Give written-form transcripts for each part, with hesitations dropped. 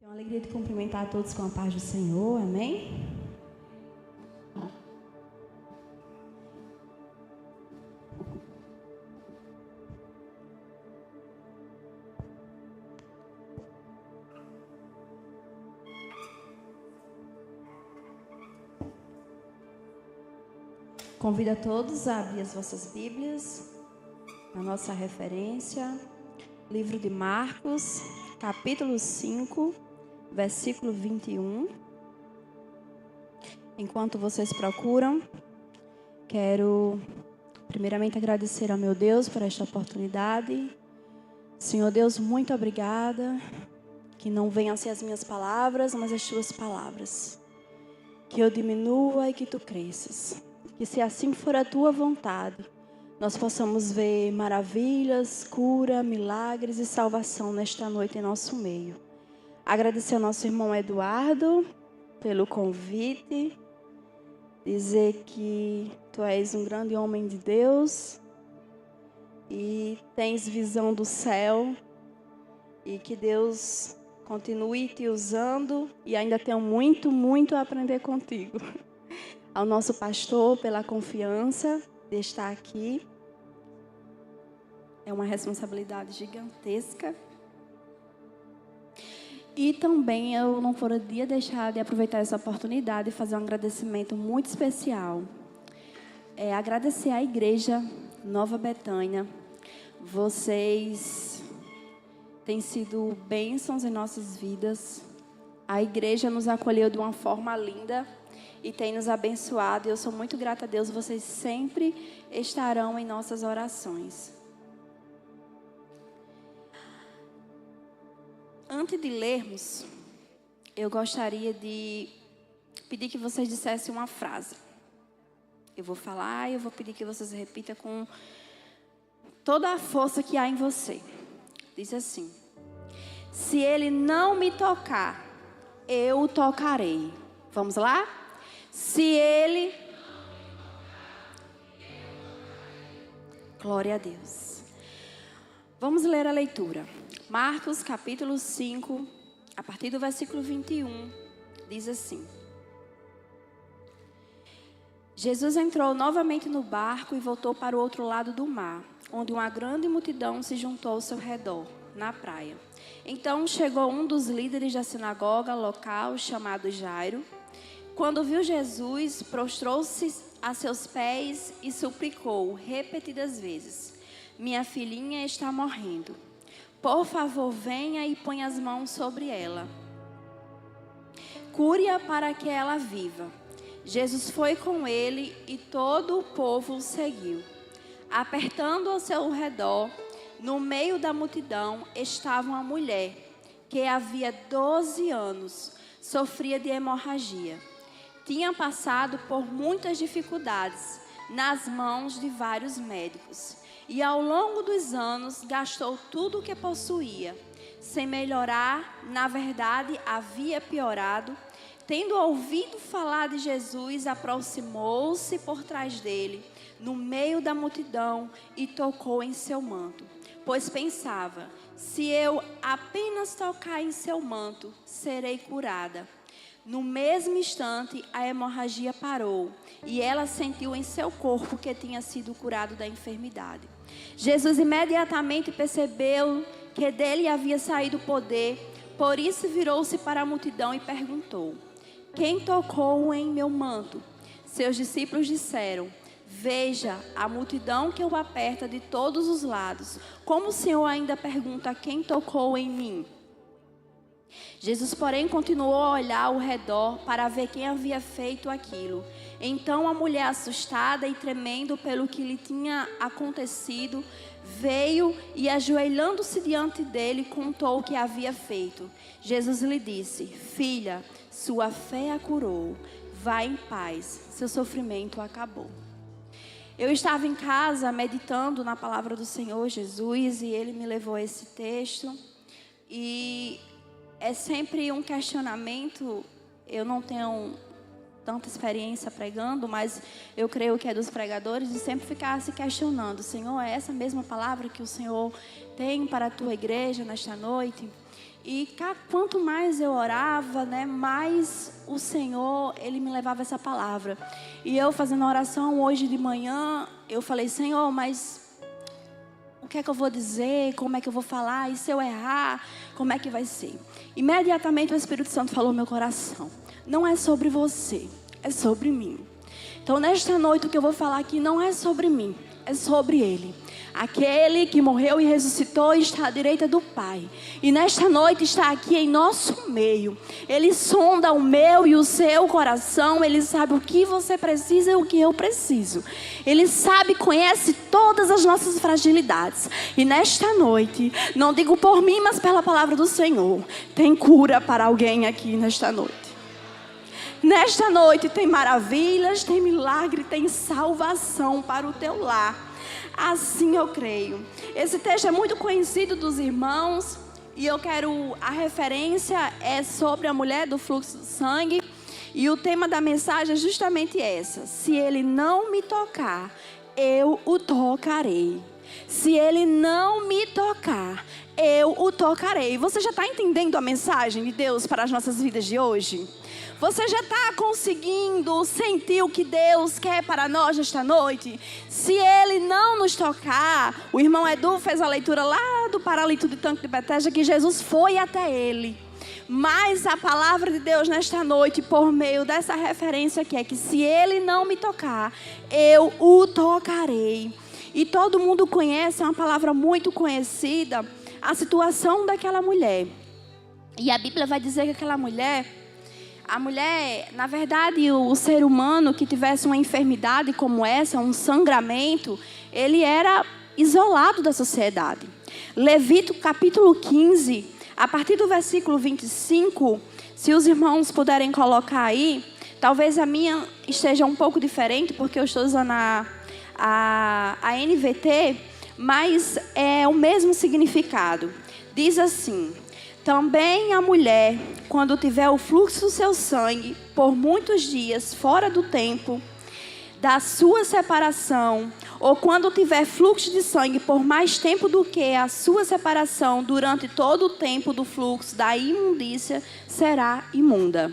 Tenho a alegria de cumprimentar a todos com a paz do Senhor, amém? Convido a todos a abrir as vossas Bíblias, a nossa referência, livro de Marcos, capítulo 5, versículo 21. Enquanto vocês procuram, quero primeiramente agradecer ao meu Deus por esta oportunidade. Senhor Deus, muito obrigada. Que não venham a ser as minhas palavras, mas as tuas palavras. Que eu diminua e que tu cresças. Que se assim for a tua vontade, nós possamos ver maravilhas, cura, milagres e salvação nesta noite em nosso meio. Agradecer ao nosso irmão Eduardo pelo convite. Dizer que tu és um grande homem de Deus e tens visão do céu. E que Deus continue te usando e ainda tenho muito a aprender contigo. Ao nosso pastor pela confiança de estar aqui. É uma responsabilidade gigantesca. E também eu não poderia deixar de aproveitar essa oportunidade e fazer um agradecimento muito especial. Agradecer à Igreja Nova Betânia. Vocês têm sido bênçãos em nossas vidas. A igreja nos acolheu de uma forma linda e tem nos abençoado. E eu sou muito grata a Deus. Vocês sempre estarão em nossas orações. Antes de lermos, eu gostaria de pedir que vocês dissessem uma frase. Eu vou falar e eu vou pedir que vocês repitam com toda a força que há em você. Diz assim: se ele não me tocar, eu o tocarei. Vamos lá? Se ele... Glória a Deus. Vamos ler a leitura. Marcos, capítulo 5, a partir do versículo 21, diz assim: Jesus entrou novamente no barco e voltou para o outro lado do mar, onde uma grande multidão se juntou ao seu redor, na praia. Então chegou um dos líderes da sinagoga local, chamado Jairo. Quando viu Jesus, prostrou-se a seus pés e suplicou repetidas vezes: minha filhinha está morrendo. Por favor, venha e ponha as mãos sobre ela. Cure-a para que ela viva. Jesus foi com ele e todo o povo o seguiu. Apertando ao seu redor, no meio da multidão, estava uma mulher que havia 12 anos sofria de hemorragia. Tinha passado por muitas dificuldades nas mãos de vários médicos e ao longo dos anos gastou tudo o que possuía. Sem melhorar, na verdade, havia piorado. Tendo ouvido falar de Jesus, aproximou-se por trás dele, no meio da multidão, e tocou em seu manto. Pois pensava: se eu apenas tocar em seu manto, serei curada. No mesmo instante, a hemorragia parou e ela sentiu em seu corpo que tinha sido curado da enfermidade. Jesus imediatamente percebeu que dele havia saído o poder, por isso virou-se para a multidão e perguntou: quem tocou em meu manto? Seus discípulos disseram: veja a multidão que o aperta de todos os lados. Como o Senhor ainda pergunta: quem tocou em mim? Jesus, porém, continuou a olhar ao redor para ver quem havia feito aquilo. Então a mulher, assustada e tremendo pelo que lhe tinha acontecido, veio e, ajoelhando-se diante dele, contou o que havia feito. Jesus lhe disse: filha, sua fé a curou. Vá em paz, seu sofrimento acabou. Eu estava em casa meditando na palavra do Senhor Jesus e ele me levou a esse texto. E é sempre um questionamento. Eu não tenho tanta experiência pregando, mas eu creio que é dos pregadores, de sempre ficar se questionando: Senhor, é essa mesma palavra que o Senhor tem para a tua igreja nesta noite? E quanto mais eu orava, né, mais o Senhor, Ele me levava essa palavra. E eu fazendo a oração hoje de manhã, eu falei: Senhor, mas o que é que eu vou dizer? Como é que eu vou falar? E se eu errar, como é que vai ser? Imediatamente o Espírito Santo falou no meu coração: não é sobre você, é sobre mim. Então nesta noite o que eu vou falar aqui não é sobre mim, é sobre Ele. Aquele que morreu e ressuscitou está à direita do Pai. E nesta noite está aqui em nosso meio. Ele sonda o meu e o seu coração. Ele sabe o que você precisa e o que eu preciso. Ele sabe, conhece todas as nossas fragilidades. E nesta noite, não digo por mim, mas pela palavra do Senhor, tem cura para alguém aqui nesta noite. Nesta noite tem maravilhas, tem milagre, tem salvação para o teu lar. Assim eu creio. Esse texto é muito conhecido dos irmãos. E a referência é sobre a mulher do fluxo de sangue. E o tema da mensagem é justamente essa: se ele não me tocar, eu o tocarei. Se ele não me tocar, eu o tocarei. Você já está entendendo a mensagem de Deus para as nossas vidas de hoje? Você já está conseguindo sentir o que Deus quer para nós nesta noite? Se Ele não nos tocar, o irmão Edu fez a leitura lá do paralítico de tanque de Betesda, que Jesus foi até ele. Mas a palavra de Deus nesta noite, por meio dessa referência aqui, é que se Ele não me tocar, eu o tocarei. E todo mundo conhece, é uma palavra muito conhecida, a situação daquela mulher. E a Bíblia vai dizer que aquela mulher... A mulher, na verdade, o ser humano que tivesse uma enfermidade como essa, um sangramento, ele era isolado da sociedade. Levítico capítulo 15, a partir do versículo 25, se os irmãos puderem colocar aí, talvez a minha esteja um pouco diferente, porque eu estou usando a NVT, mas é o mesmo significado. Diz assim: também a mulher, quando tiver o fluxo do seu sangue por muitos dias fora do tempo da sua separação, ou quando tiver fluxo de sangue por mais tempo do que a sua separação durante todo o tempo do fluxo da imundícia, será imunda.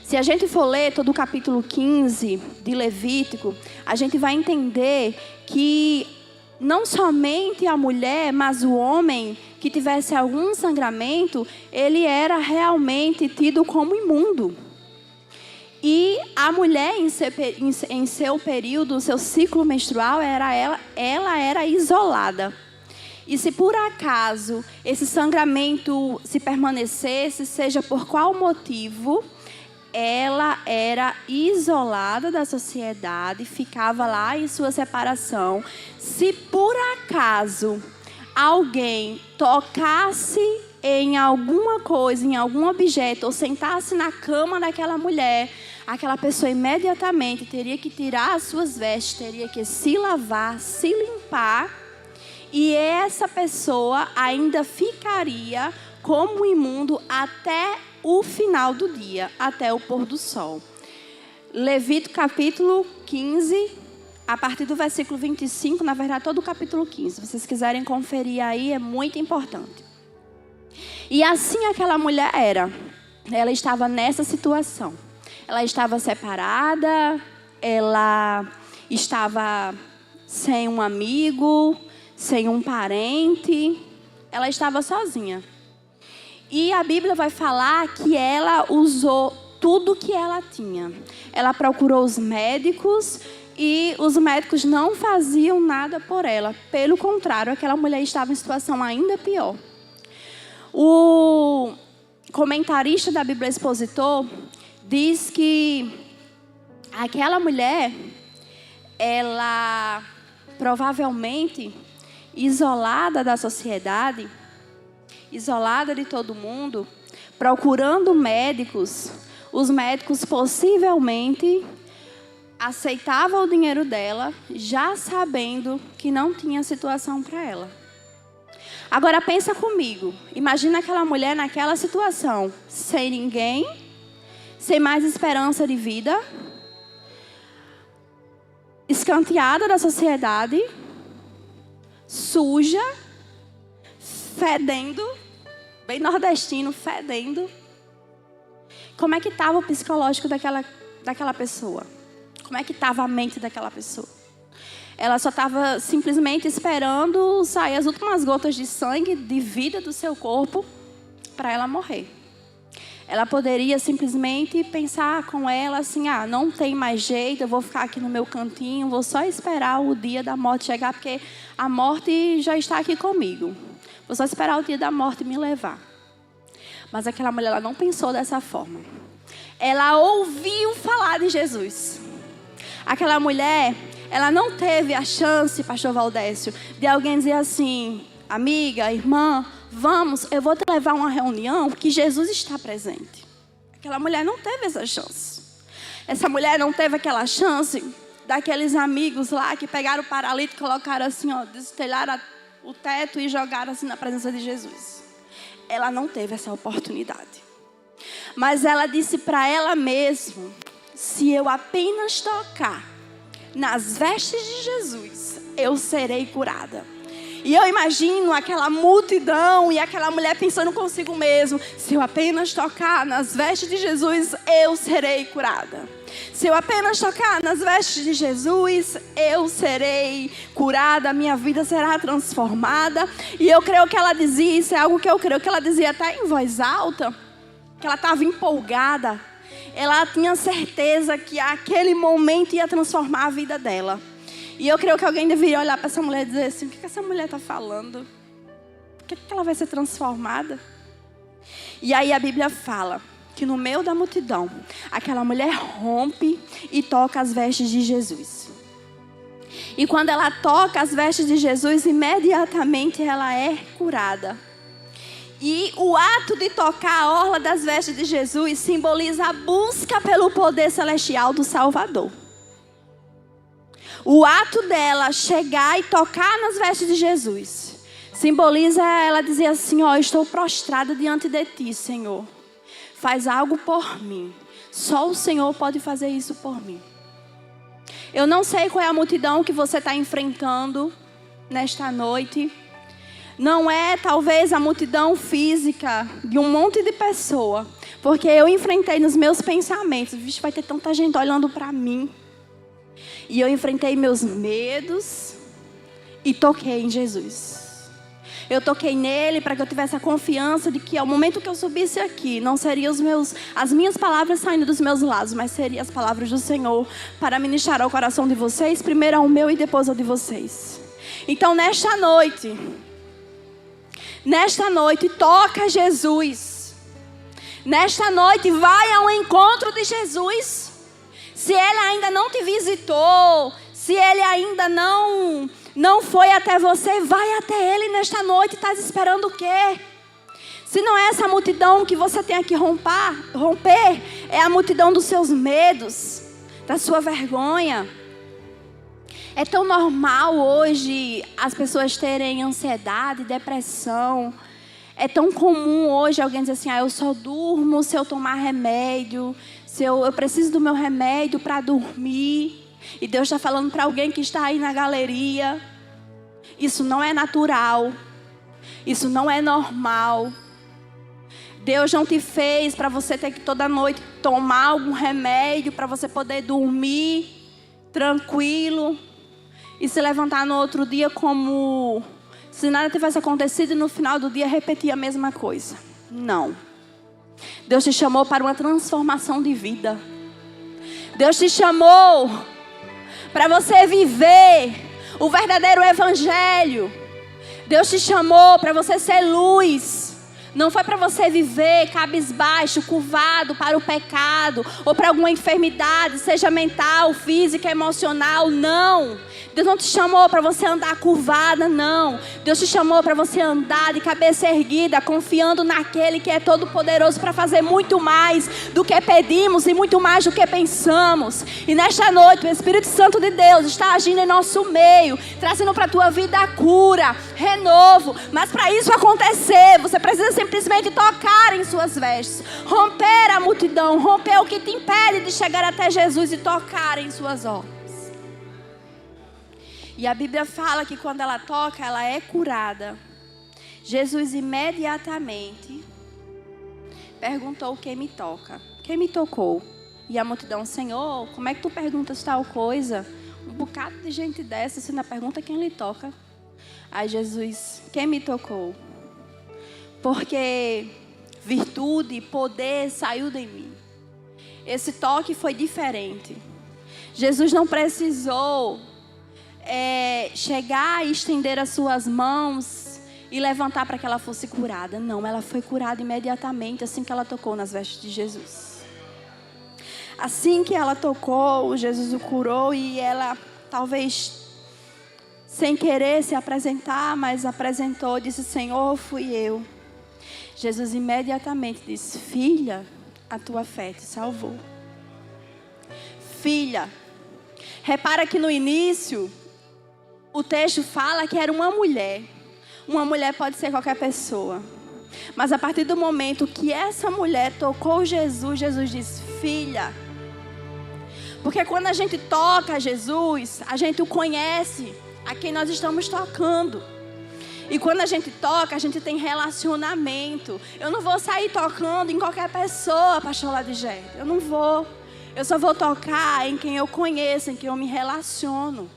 Se a gente for ler todo o capítulo 15 de Levítico, a gente vai entender que não somente a mulher, mas o homem que tivesse algum sangramento, ele era realmente tido como imundo. E a mulher, em seu período, seu ciclo menstrual, ela era isolada. E se por acaso esse sangramento se permanecesse, seja por qual motivo, ela era isolada da sociedade, ficava lá em sua separação. Se por acaso alguém tocasse em alguma coisa, em algum objeto, ou sentasse na cama daquela mulher, aquela pessoa imediatamente teria que tirar as suas vestes, teria que se lavar, se limpar, e essa pessoa ainda ficaria como imundo até o final do dia, até o pôr do sol. Levítico capítulo 15, a partir do versículo 25, na verdade todo o capítulo 15. Se vocês quiserem conferir aí, é muito importante. E assim aquela mulher ela estava nessa situação. Ela estava separada, ela estava sem um amigo, sem um parente, ela estava sozinha. E a Bíblia vai falar que ela usou tudo que ela tinha. Ela procurou os médicos e os médicos não faziam nada por ela. Pelo contrário, aquela mulher estava em situação ainda pior. O comentarista da Bíblia Expositor diz que aquela mulher, ela provavelmente isolada da sociedade, isolada de todo mundo, procurando médicos, os médicos possivelmente aceitavam o dinheiro dela, já sabendo que não tinha situação para ela. Agora pensa comigo, imagina aquela mulher naquela situação, sem ninguém, sem mais esperança de vida, escanteada da sociedade, suja, fedendo, bem nordestino, fedendo. Como é que estava o psicológico daquela pessoa? Como é que estava a mente daquela pessoa? Ela só estava simplesmente esperando sair as últimas gotas de sangue, de vida do seu corpo, para ela morrer. Ela poderia simplesmente pensar com ela assim, não tem mais jeito, eu vou ficar aqui no meu cantinho, vou só esperar o dia da morte chegar, porque a morte já está aqui comigo. Vou só esperar o dia da morte me levar. Mas aquela mulher, ela não pensou dessa forma. Ela ouviu falar de Jesus. Aquela mulher, ela não teve a chance, pastor Valdécio, de alguém dizer assim, amiga, irmã, vamos, eu vou te levar a uma reunião que Jesus está presente. Aquela mulher não teve essa chance. Essa mulher não teve aquela chance daqueles amigos lá que pegaram o paralítico, colocaram assim, destelharam o teto e jogaram assim na presença de Jesus. Ela não teve essa oportunidade. Mas ela disse para ela mesma, se eu apenas tocar nas vestes de Jesus, eu serei curada. E eu imagino aquela multidão e aquela mulher pensando consigo mesmo, se eu apenas tocar nas vestes de Jesus, eu serei curada. Se eu apenas tocar nas vestes de Jesus, eu serei curada, minha vida será transformada. E eu creio que ela dizia, isso é algo que eu creio que ela dizia até em voz alta, que ela estava empolgada. Ela tinha certeza que aquele momento ia transformar a vida dela. E eu creio que alguém deveria olhar para essa mulher e dizer assim, o que essa mulher está falando? Por que ela vai ser transformada? E aí a Bíblia fala que no meio da multidão, aquela mulher rompe e toca as vestes de Jesus. E quando ela toca as vestes de Jesus, imediatamente ela é curada. E o ato de tocar a orla das vestes de Jesus simboliza a busca pelo poder celestial do Salvador. O ato dela chegar e tocar nas vestes de Jesus simboliza ela dizer assim, estou prostrada diante de ti, Senhor. Faz algo por mim. Só o Senhor pode fazer isso por mim. Eu não sei qual é a multidão que você está enfrentando nesta noite. Não é talvez a multidão física de um monte de pessoa. Porque eu enfrentei nos meus pensamentos. Vixe, vai ter tanta gente olhando para mim. E eu enfrentei meus medos e toquei em Jesus. Eu toquei nele para que eu tivesse a confiança de que ao momento que eu subisse aqui, não seriam as minhas palavras saindo dos meus lábios, mas seriam as palavras do Senhor para ministrar ao coração de vocês, primeiro ao meu e depois ao de vocês. Então nesta noite, toca Jesus. Nesta noite, vai ao encontro de Jesus. Se Ele ainda não te visitou, se Ele ainda não foi até você, vai até Ele nesta noite. Estás esperando o quê? Se não é essa multidão que você tem que romper, é a multidão dos seus medos, da sua vergonha. É tão normal hoje as pessoas terem ansiedade, depressão. É tão comum hoje alguém dizer assim, eu só durmo se eu tomar remédio. Eu preciso do meu remédio para dormir. E Deus está falando para alguém que está aí na galeria. Isso não é natural. Isso não é normal. Deus não te fez para você ter que toda noite tomar algum remédio para você poder dormir tranquilo e se levantar no outro dia como se nada tivesse acontecido e no final do dia repetir a mesma coisa. Não. Deus te chamou para uma transformação de vida. Deus te chamou para você viver o verdadeiro evangelho. Deus te chamou para você ser luz. Não foi para você viver cabisbaixo, curvado para o pecado ou para alguma enfermidade, seja mental, física, emocional. Não. Deus não te chamou para você andar curvada, não. Deus te chamou para você andar de cabeça erguida, confiando naquele que é todo poderoso para fazer muito mais do que pedimos e muito mais do que pensamos. E nesta noite o Espírito Santo de Deus está agindo em nosso meio, trazendo para a tua vida a cura, renovo. Mas para isso acontecer, você precisa ser simplesmente tocar em suas vestes. Romper a multidão, romper o que te impede de chegar até Jesus e tocar em suas obras. E a Bíblia fala que quando ela toca, ela é curada. Jesus imediatamente perguntou: quem me toca? Quem me tocou? E a multidão: Senhor, como é que tu perguntas tal coisa? Um bocado de gente dessa, você ainda pergunta quem lhe toca. Aí Jesus: quem me tocou? Porque virtude e poder saiu de mim. Esse toque foi diferente. Jesus não precisou chegar e estender as suas mãos e levantar para que ela fosse curada. Não, ela foi curada imediatamente assim que ela tocou nas vestes de Jesus. Assim que ela tocou, Jesus o curou e ela, talvez sem querer se apresentar, mas apresentou, disse: Senhor, fui eu. Jesus imediatamente disse: filha, a tua fé te salvou. Filha, repara que no início o texto fala que era uma mulher. Uma mulher pode ser qualquer pessoa. Mas a partir do momento que essa mulher tocou Jesus, Jesus disse: filha. Porque quando a gente toca Jesus, a gente o conhece, a quem nós estamos tocando. E quando a gente toca, a gente tem relacionamento. Eu não vou sair tocando em qualquer pessoa, pastor Ladigério. Eu não vou. Eu só vou tocar em quem eu conheço, em quem eu me relaciono.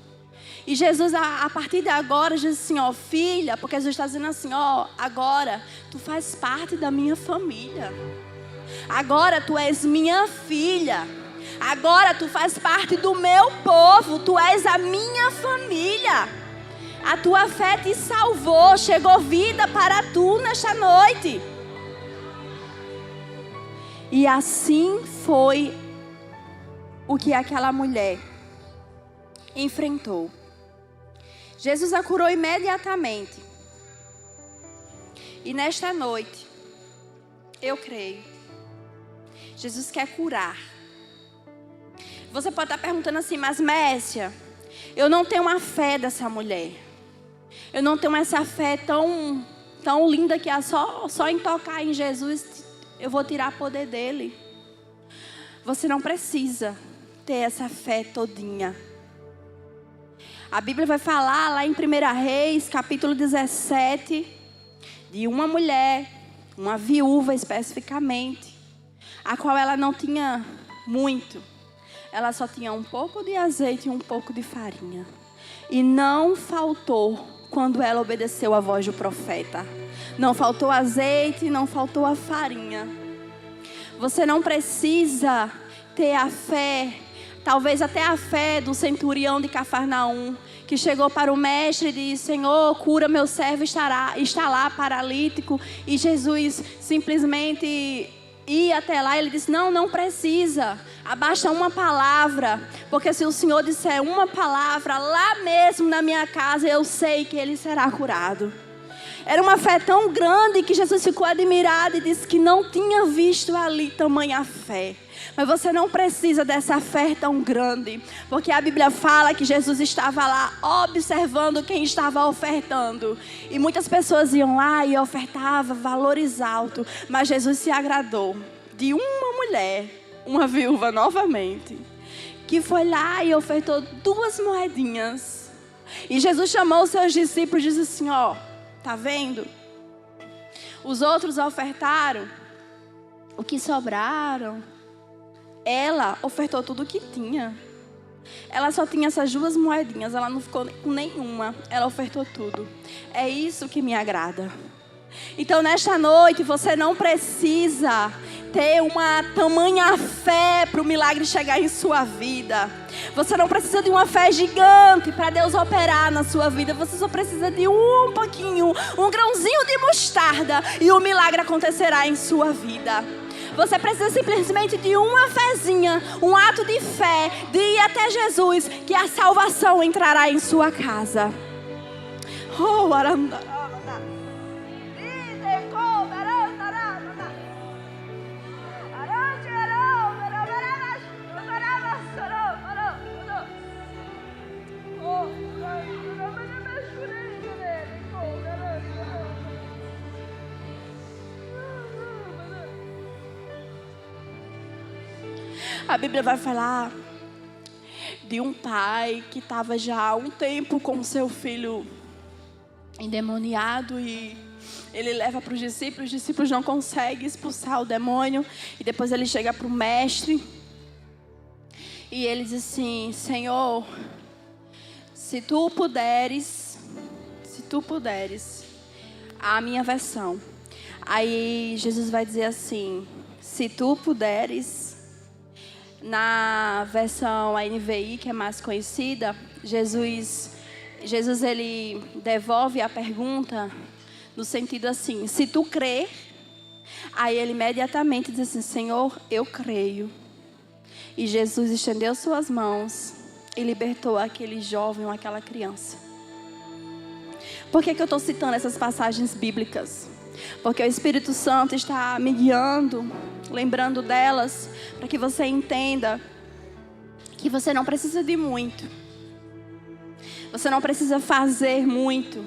E Jesus, a partir de agora, diz assim: ó, filha, porque Jesus está dizendo assim: ó, agora tu faz parte da minha família. Agora tu és minha filha. Agora tu faz parte do meu povo. Tu és a minha família. A tua fé te salvou. Chegou vida para tu nesta noite. E assim foi o que aquela mulher enfrentou. Jesus a curou imediatamente. E nesta noite, eu creio, Jesus quer curar. Você pode estar perguntando assim: mas Messia, eu não tenho a fé dessa mulher. Eu não tenho essa fé tão linda que só em tocar em Jesus eu vou tirar poder dele. Você não precisa ter essa fé todinha. A Bíblia vai falar lá em 1 Reis, capítulo 17, de uma mulher, uma viúva especificamente, a qual ela não tinha muito. Ela só tinha um pouco de azeite e um pouco de farinha. E não faltou quando ela obedeceu a voz do profeta. Não faltou azeite, não faltou a farinha. Você não precisa ter a fé, talvez até a fé do centurião de Cafarnaum, que chegou para o mestre e disse: Senhor, cura meu servo, está lá paralítico. E Jesus simplesmente ia até lá e ele disse: não precisa, basta uma palavra, porque se o Senhor disser uma palavra lá mesmo na minha casa, eu sei que ele será curado. Era uma fé tão grande que Jesus ficou admirado e disse que não tinha visto ali tamanha fé. Mas você não precisa dessa fé tão grande, porque a Bíblia fala que Jesus estava lá observando quem estava ofertando. E muitas pessoas iam lá e ofertavam valores altos, mas Jesus se agradou de uma mulher, uma viúva novamente, que foi lá e ofertou 2 moedinhas. E Jesus chamou os seus discípulos e disse assim: ó, tá vendo? Os outros ofertaram o que sobraram. Ela ofertou tudo o que tinha. Ela só tinha essas 2 moedinhas. Ela não ficou com nenhuma. Ela ofertou tudo. É isso que me agrada. Então nesta noite você não precisa ter uma tamanha fé para o milagre chegar em sua vida. Você não precisa de uma fé gigante para Deus operar na sua vida. Você só precisa de um pouquinho, um grãozinho de mostarda, e o milagre acontecerá em sua vida. Você precisa simplesmente de uma fezinha, um ato de fé, de ir até Jesus, que a salvação entrará em sua casa. Oh, aranda. A Bíblia vai falar de um pai que estava já há um tempo com seu filho endemoniado e ele leva para os discípulos não conseguem expulsar o demônio. E depois ele chega para o mestre e ele diz assim: Senhor, se tu puderes, a minha versão. Aí Jesus vai dizer assim: se tu puderes. Na versão NVI, que é mais conhecida, Jesus ele devolve a pergunta no sentido assim: se tu crer. Aí ele imediatamente diz assim: Senhor, eu creio. E Jesus estendeu suas mãos e libertou aquele jovem ou aquela criança. Por que eu estou citando essas passagens bíblicas? Porque o Espírito Santo está me guiando, lembrando delas, para que você entenda que você não precisa de muito. Você não precisa fazer muito.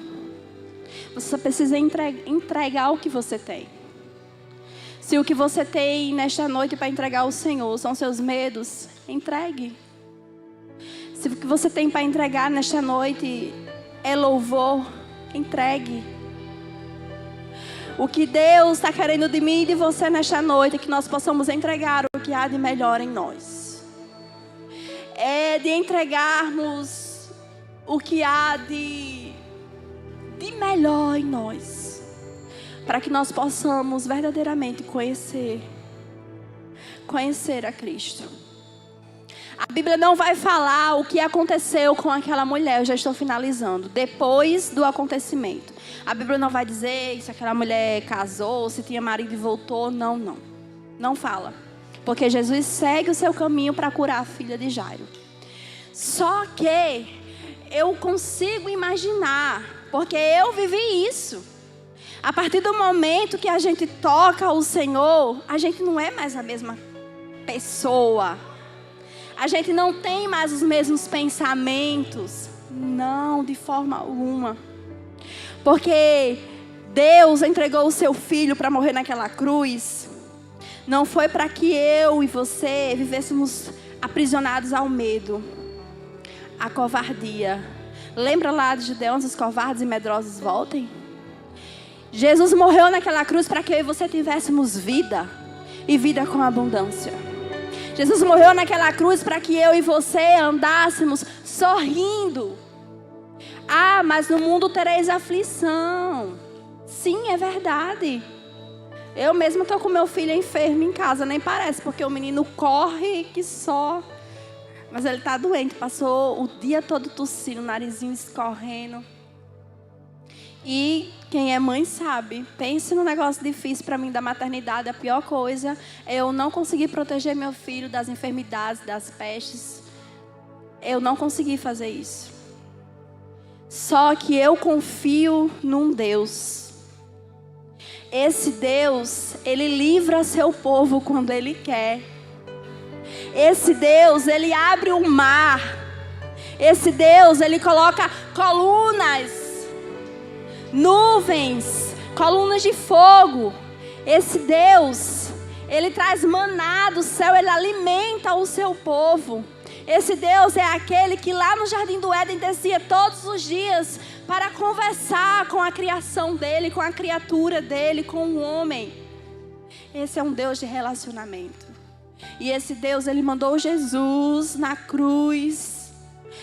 Você só precisa entregar o que você tem. Se o que você tem nesta noite para entregar ao Senhor são seus medos, entregue. Se o que você tem para entregar nesta noite é louvor, entregue. O que Deus está querendo de mim e de você nesta noite é que nós possamos entregar o que há de melhor em nós. É de entregarmos o que há de melhor em nós. Para que nós possamos verdadeiramente conhecer a Cristo. A Bíblia não vai falar o que aconteceu com aquela mulher, eu já estou finalizando, depois do acontecimento. A Bíblia não vai dizer se aquela mulher casou, se tinha marido e voltou, não. Não fala. Porque Jesus segue o seu caminho para curar a filha de Jairo. Só que eu consigo imaginar, porque eu vivi isso. A partir do momento que a gente toca o Senhor, a gente não é mais a mesma pessoa. A gente não tem mais os mesmos pensamentos. Não, de forma alguma. Porque Deus entregou o seu filho para morrer naquela cruz. Não foi para que eu e você vivêssemos aprisionados ao medo, à covardia. Lembra lá de Gideão, os covardes e medrosos voltem? Jesus morreu naquela cruz para que eu e você tivéssemos vida. E vida com abundância. Jesus morreu naquela cruz para que eu e você andássemos sorrindo. Ah, mas no mundo tereis aflição. Sim, é verdade. Eu mesma estou com meu filho enfermo em casa, nem parece, porque o menino corre que só. Mas ele está doente, passou o dia todo tossindo, o narizinho escorrendo. E quem é mãe sabe, pense num negócio difícil para mim da maternidade. A pior coisa é eu não conseguir proteger meu filho das enfermidades, das pestes. Eu não consegui fazer isso. Só que eu confio num Deus. Esse Deus, Ele livra seu povo quando Ele quer. Esse Deus, Ele abre o mar. Esse Deus, Ele coloca colunas, nuvens, colunas de fogo. Esse Deus, Ele traz maná do céu, Ele alimenta o seu povo. Esse Deus é aquele que lá no Jardim do Éden descia todos os dias para conversar com a criação dele, com a criatura dele, com o homem. Esse é um Deus de relacionamento. E esse Deus, Ele mandou Jesus na cruz.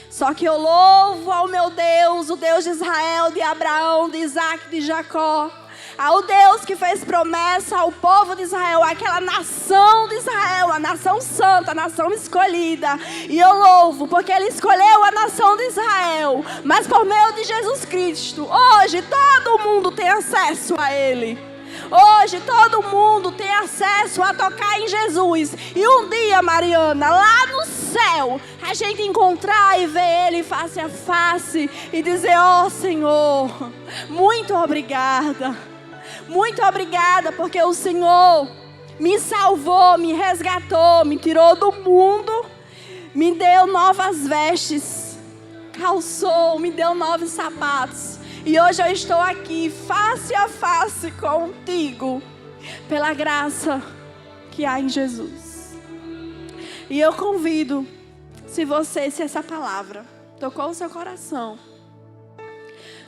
Só que eu louvo ao meu Deus, o Deus de Israel, de Abraão, de Isaac, de Jacó. Ao Deus que fez promessa ao povo de Israel, aquela nação de Israel, a nação santa, a nação escolhida. E eu louvo porque Ele escolheu a nação de Israel, mas por meio de Jesus Cristo, hoje todo mundo tem acesso a Ele. Hoje todo mundo tem acesso a tocar em Jesus. E um dia, Mariana, lá no céu, a gente encontrar e ver Ele face a face e dizer: ó Senhor, muito obrigada. Muito obrigada porque o Senhor me salvou, me resgatou, me tirou do mundo, me deu novas vestes, calçou, me deu novos sapatos. E hoje eu estou aqui face a face contigo, pela graça que há em Jesus. E eu convido, se essa palavra tocou o seu coração,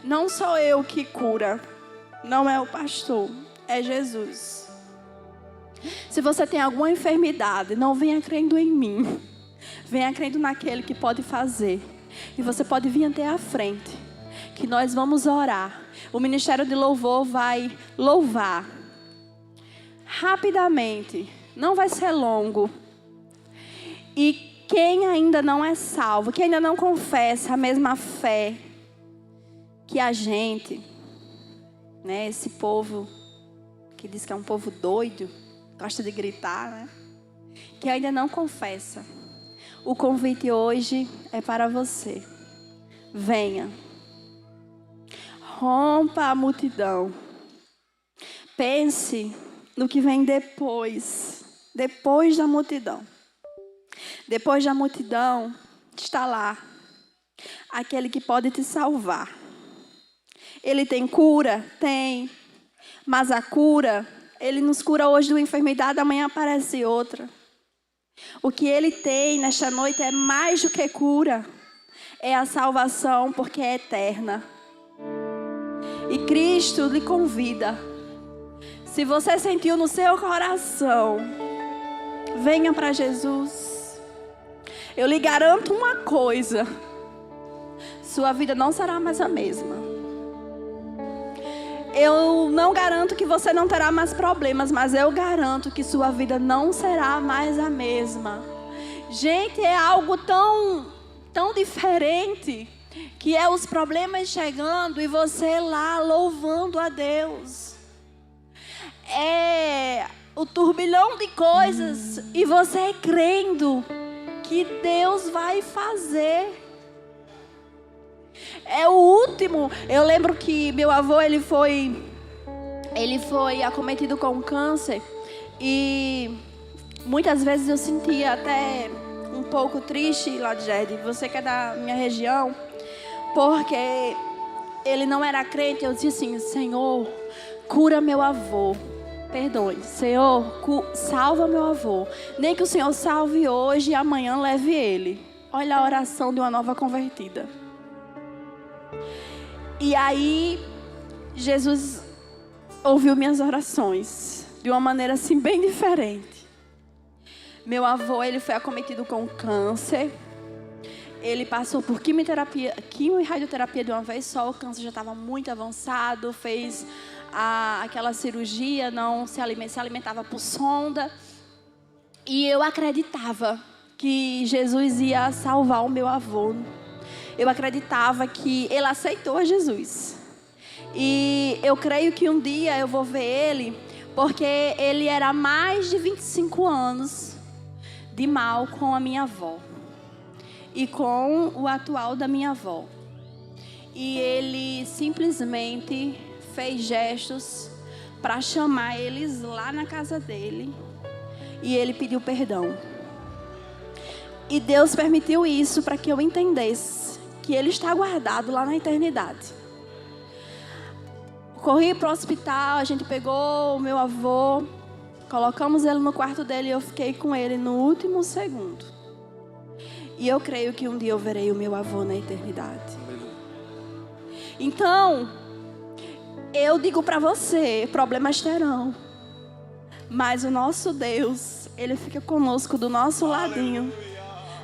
não sou eu que cura, não é o pastor, é Jesus. Se você tem alguma enfermidade, não venha crendo em mim, venha crendo naquele que pode fazer. E você pode vir até a frente, que nós vamos orar. O Ministério de Louvor vai louvar rapidamente, não vai ser longo. E quem ainda não é salvo, quem ainda não confessa a mesma fé que a gente, né, esse povo que diz que é um povo doido, gosta de gritar, né? Que ainda não confessa. O convite hoje é para você. Venha. Rompa a multidão. Pense no que vem depois. Depois da multidão. Depois da multidão está lá aquele que pode te salvar. Ele tem cura? Tem. Mas a cura, ele nos cura hoje de uma enfermidade, amanhã aparece outra. O que ele tem nesta noite é mais do que cura. É a salvação, porque é eterna. E Cristo lhe convida. Se você sentiu no seu coração, venha para Jesus. Eu lhe garanto uma coisa: sua vida não será mais a mesma. Eu não garanto que você não terá mais problemas, mas eu garanto que sua vida não será mais a mesma. Gente, é algo tão diferente, que é os problemas chegando e você lá louvando a Deus. É o turbilhão de coisas e você crendo que Deus vai fazer. É o último. Eu lembro que meu avô, ele foi acometido com câncer. E muitas vezes eu sentia até um pouco triste, Ladjed, você que é da minha região, porque ele não era crente. Eu disse assim: Senhor, cura meu avô. Perdoe, Senhor, salva meu avô. Nem que o Senhor salve hoje e amanhã leve ele. Olha a oração de uma nova convertida. E aí, Jesus ouviu minhas orações de uma maneira assim bem diferente. Meu avô, ele foi acometido com câncer. Ele passou por quimio e radioterapia de uma vez só. O câncer já estava muito avançado. Fez aquela cirurgia, não se alimentava por sonda. E eu acreditava que Jesus ia salvar o meu avô. Eu acreditava que ele aceitou a Jesus. E eu creio que um dia eu vou ver ele, porque ele era mais de 25 anos de mal com a minha avó. E com o atual da minha avó. E ele simplesmente fez gestos para chamar eles lá na casa dele. E ele pediu perdão. E Deus permitiu isso para que eu entendesse que ele está guardado lá na eternidade. Corri para o hospital, a gente pegou o meu avô, colocamos ele no quarto dele e eu fiquei com ele no último segundo. E eu creio que um dia eu verei o meu avô na eternidade. Então, eu digo para você, problemas terão. Mas o nosso Deus, ele fica conosco do nosso ladinho,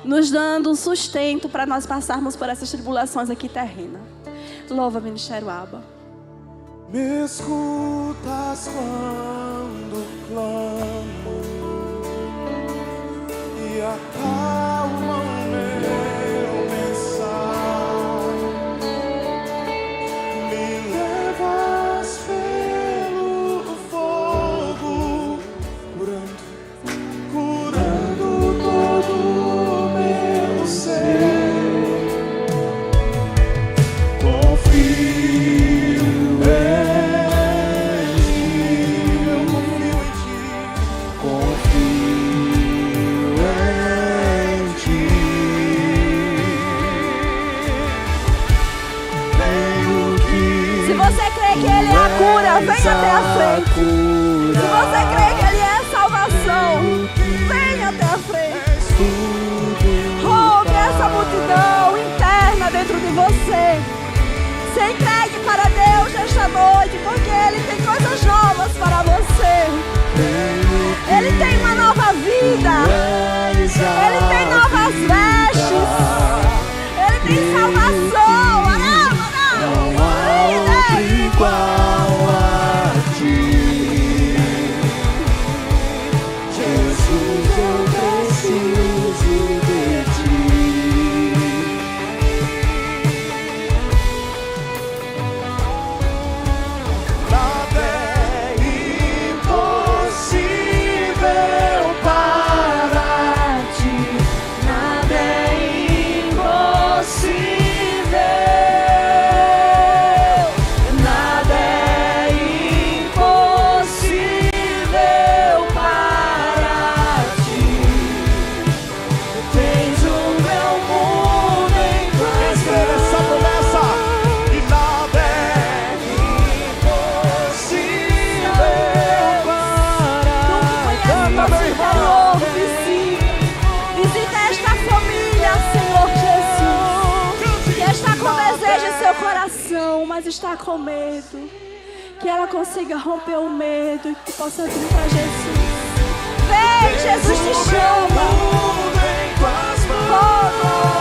nos dando um sustento para nós passarmos por essas tribulações aqui terrenas. Louva, Ministério Aba. Me escutas quando clamo e acalma o meu pensar. Me levas pelo fogo, curando todo o meu ser. Que Ele é a cura, venha até a frente. Se você crê que Ele é a salvação, venha até a frente. entregue para Deus nesta noite, porque Ele tem coisas novas para você. Ele tem uma nova vida. Ele tem novas vestes. Ele tem salvação. Não há outro igual a ti. Jesus, eu preciso de ti. Nada é impossível para ti. Nada é impossível. Nada é impossível para ti. Tens o meu mundo em tuas mãos. Escreve essa promessa. E nada é impossível para Canta, meu irmão. Visita esta família, Senhor Jesus, que está com desejo em seu coração, mas está com medo. Que ela consiga romper o medo e que possa vir para Jesus. Vem, Jesus te chama. mundo em tuas mãos. Oh,